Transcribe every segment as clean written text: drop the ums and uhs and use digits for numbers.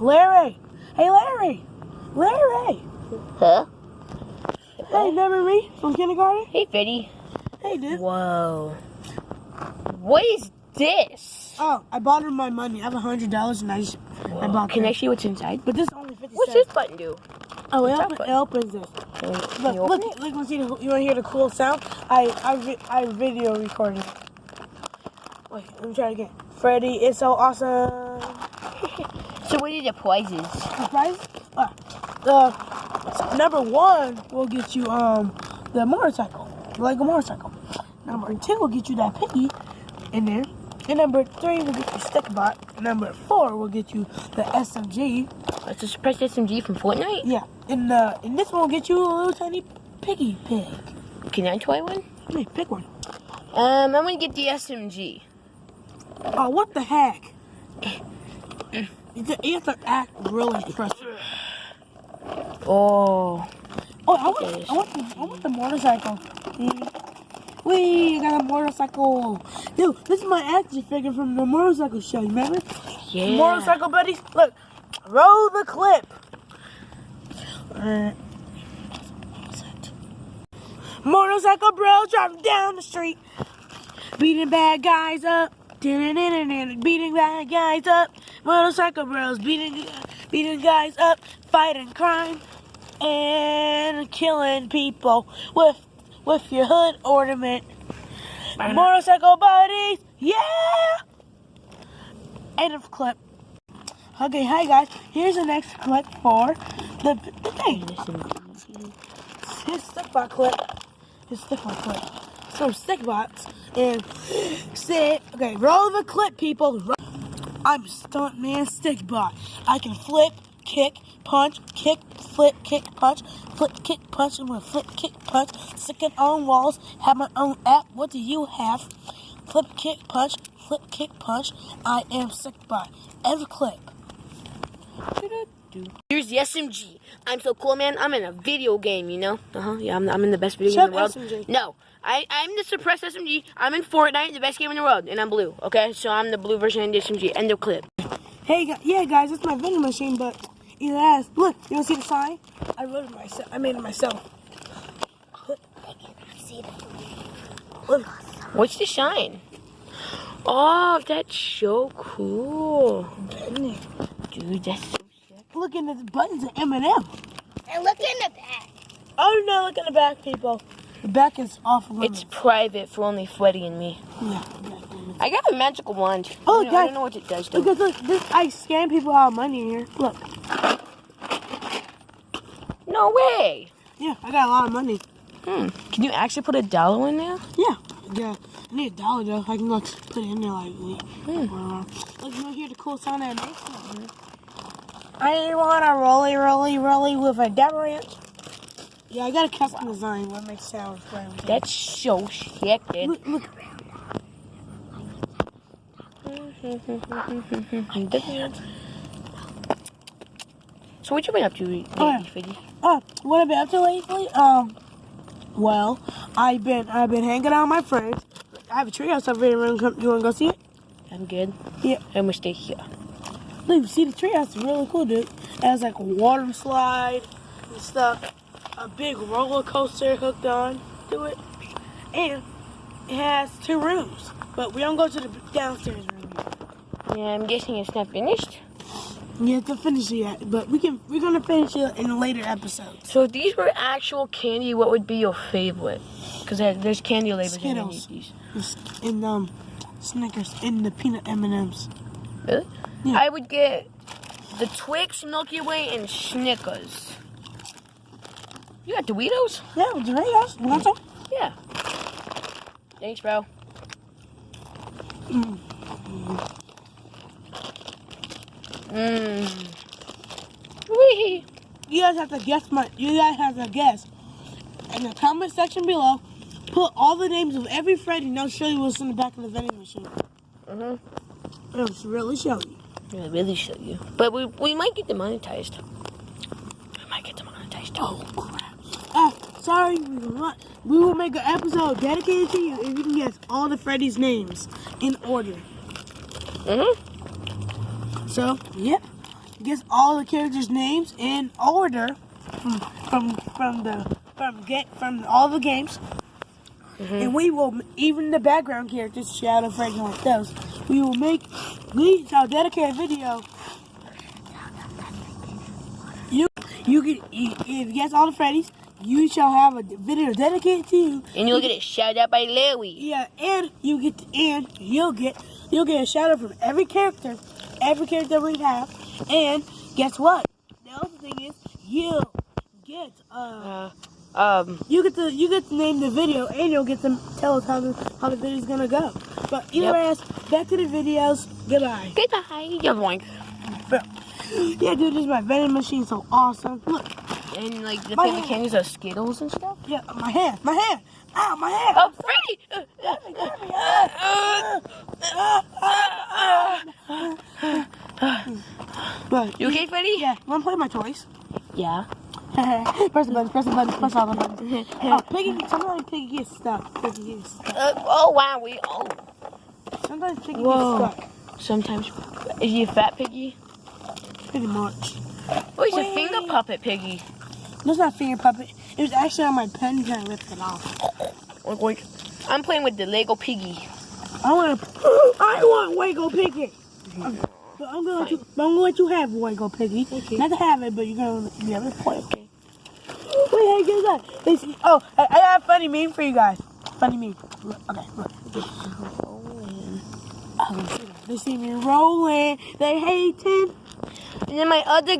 Larry! Hey, Larry! Larry! Huh? Hey, remember me from kindergarten? Hey, Freddy. Hey, dude. Whoa. What is this? Oh, I bought her my money. I have $100 and I bought Can that. I see what's inside? But this is only 50 What's cents. this button do? Oh, What's that it button? opens this. Can you open Look, it? you want to hear the cool sound? I video recorded it. Wait, let me try it again. Freddy is so awesome. So what are the prizes? The prize? Number 1 will get you the motorcycle, the Lego motorcycle. Number 2 will get you that piggy in there. And number 3 will get you Stickbot. Number 4 will get you the SMG. That's a suppressed SMG from Fortnite? Yeah. And this one will get you a little tiny piggy pig. Can I try one? Hey, pick one. I'm gonna get the SMG. Oh, what the heck? You have to act really impressive. Oh. Oh, I want the motorcycle. Wee, I got a motorcycle. Dude, this is my action figure from the motorcycle show, you remember? Yeah. Motorcycle buddies, look, roll the clip. Motorcycle bro driving down the street, beating bad guys up. Beating bad guys up. Motorcycle bros beating guys up, fighting crime and killing people with your hood ornament. Motorcycle buddies, yeah! End of clip. Okay, hi guys. Here's the next clip for the thing. His Stickbot clip. Some Stickbots and okay, roll the clip, people. I'm Stuntman Stickbot. I can flip, kick, punch, kick, flip, kick, punch, flip, kick, punch. I'm gonna flip, kick, punch, stick it on walls, have my own app. What do you have? Flip, kick, punch, flip, kick, punch. I am Stickbot. Every clip. Here's the SMG. I'm so cool, man. I'm in a video game, you know? Yeah, I'm in the best video game in the world. SMG. No, I'm the suppressed SMG. I'm in Fortnite, the best game in the world, and I'm blue, okay? So I'm the blue version of the SMG. End of clip. Hey, yeah, guys, it's my vending machine, but it has. Look, you want to see the sign? I wrote it myself. I made it myself. Look, I cannot see that. Look. What's the shine? Oh, that's so cool. Vending. Dude, that's so sick. Look in the buttons of M&M. And look in the back. Oh, no, look in the back, people. The back is off limits. It's private for only Freddy and me. Yeah. I got a magical wand. Oh, I guys. don't know what it does, though. Because look, I scam people out of money in here. Look. No way. Yeah, I got a lot of money. Can you actually put $1 in there? Yeah. Yeah. I need $1 though. I can like put it in there like Look, you want to hear the cool sound that it makes? I want to rolly with a debris. Yeah, I got a custom design what makes sounds for everything. That's so sick, dude. Look. So what you been up to lately, Freddy? What I've been up to lately? Well, I've been hanging out with my friends. I have a treehouse over here. You want to go see it? I'm good. Yeah. I'm gonna stay here. Look, see the treehouse is really cool, dude. It has like a water slide and stuff. A big roller coaster hooked on to it. And it has 2 rooms. But we don't go to the downstairs room yet. Yeah, I'm guessing it's not finished. You have to finish it yet, but we're gonna finish it in later episodes. So if these were actual candy, what would be your favorite? Because there's candy labels Skittles. underneath these. And Snickers and the peanut M&Ms. Really? Yeah. I would get the Twix, Milky Way, and Snickers. You got Doritos? Yeah, Doritos. You want some? Yeah. Thanks, bro. Wee. You guys have to guess in the comment section below. Put all the names of every Freddy and I'll show you what's in the back of the vending machine. It'll really show you. It'll really show you. But we might get demonetized. Oh crap. Sorry, we will make an episode dedicated to you if you can guess all the Freddy's names in order. So, yep. guess all the characters' names in order from all the games. And we will, even the background characters, Shadow, Freddy, like those, we shall dedicate a video. If you guess all the Freddys, you shall have a video dedicated to you. And you'll get a shout out by Louie. Yeah, and you'll get a shout out from every character we have. And guess what? The other thing is you get you get to name the video, and you'll get to tell us how the video's gonna go. But either way, back to the videos. Goodbye. Goodbye. Yoink. Yeah, dude, this is my vending machine, so awesome. Look. And like the paper candies are Skittles and stuff. Yeah, my hand. Ow, my hand. Oh, Freddy! But You okay, Freddy? yeah, wanna play my toys? Yeah. Press the buttons, press all the buttons. Oh, Piggy, sometimes Piggy gets stuck. Oh, wow, Sometimes Piggy gets stuck. Sometimes. Is he a fat piggy? Pretty much. Oh, he's a finger puppet piggy. That's not a finger puppet. It was actually on my pen, and I ripped it off. Oink, oink. I'm playing with the Lego piggy. I want Lego Piggy. But I'm gonna let you have Lego Piggy. Okay. Not to have it, but you're gonna be able to play. Okay. Wait, hey, get that. I have a funny meme for you guys. Funny meme. Look, okay, look. They see me rolling. They hating. And then my other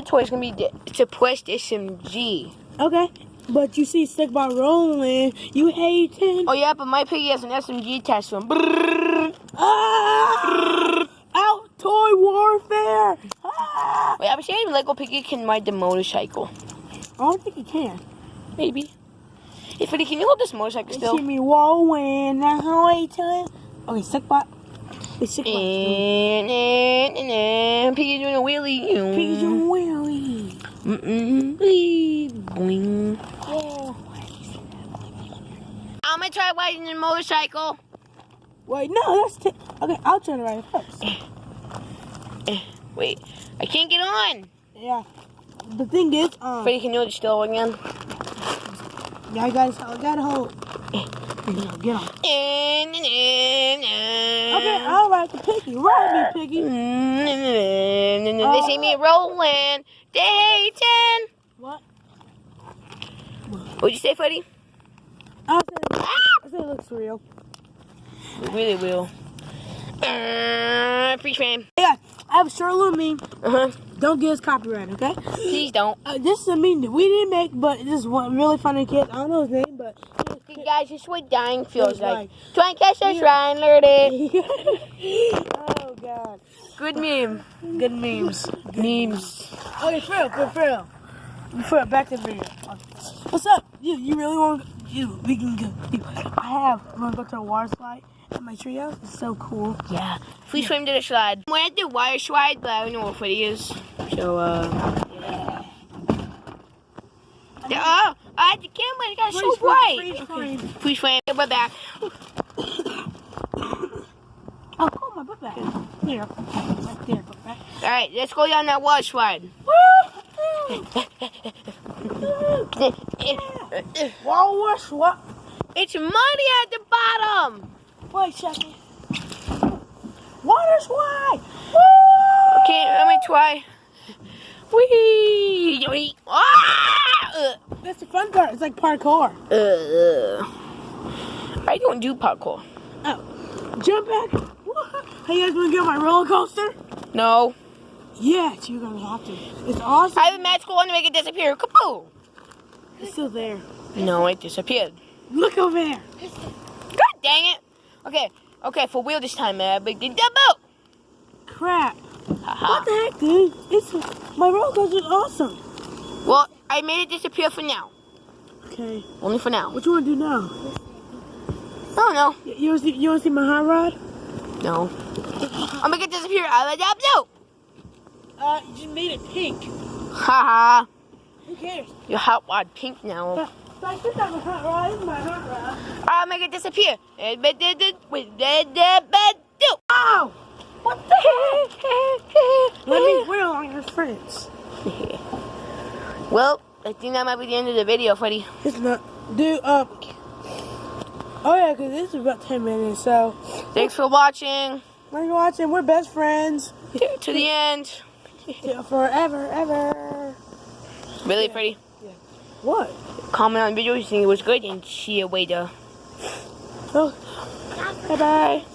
toy is gonna be to push the SMG. Okay, but you see Stickbot rolling. You hating. Oh yeah, but my piggy has an SMG attached to him. Out toy warfare. Wait, I'm saying Lego piggy can ride the motorcycle. I don't think he can. Maybe. Hey, Freddy, can you hold this motorcycle They still? see me rolling. Now hating. Okay, Stickbot. And Piggy doing a wheelie. Piggy's doing a wheelie. Boing. Yeah. I'm gonna try riding the motorcycle. Wait, no, that's okay. I'll try to ride it first. Wait, I can't get on. Yeah. The thing is, Freddy, can you hold it still again? yeah, I gotta hold. Get on. Okay, I'll ride the Piggy. Ride me, Piggy. They see me rolling. They hating. What? What'd you say, Freddy? I say it looks real. It really will. Free frame. Yeah, I have a short little meme. Uh-huh. Don't get us copyright, okay? Please don't. This is a meme that we didn't make, but this is one really funny kid. I don't know his name, but... Okay, guys, this is what dying feels Feels like. Try and catch us, Ryan. Learn it. Oh, God. Good meme. Good memes. Memes. Okay, for real. Back to the video. What's up? You really want to... We can go... I'm going to go to a water slide at my treehouse. It's so cool. Yeah. Free swim to the slide. We're at the wire slide, but I don't know what Freddy is. So, yeah. Oh, I had the camera. It got so bright. Free swim. We're back. Oh, cool, my butt back. Here. Right there, butt back. All right, let's go down that water slide. What? It's muddy at the bottom. Wait a second. Water slide. Okay, let me try. Whee! Ah! That's the fun part. It's like parkour. I don't do parkour. Oh, jump back. Hey, you guys want to get on my roller coaster? No. Yes, you're gonna have to. It's awesome. I have a magical one to make it disappear. Kapoo! It's still there. No, it disappeared. Look over there. God dang it! Okay, for real this time, man. Big double. Crap. Haha. What the heck, dude? My roller coaster's awesome. Well, I made it disappear for now. Okay. Only for now. What you want to do now? Oh no. You want to see my hot rod? No. I'll make it disappear. I double. You just made it pink. Haha. Who cares? Your hot rod pink now. Like, this is my hot rod. This is my hot rod. I'll make it disappear. Ow! What the heck? Let me wheel on best friends. Well, I think that might be the end of the video, Freddy. It's not. Dude, oh yeah, because this is about 10 minutes, so. Thanks for watching. Thanks for watching. We're best friends. To the end. Yeah, forever, ever. Really, Freddy? Yeah. What? Comment on the video if you think it was good and see you later. Oh, bye-bye.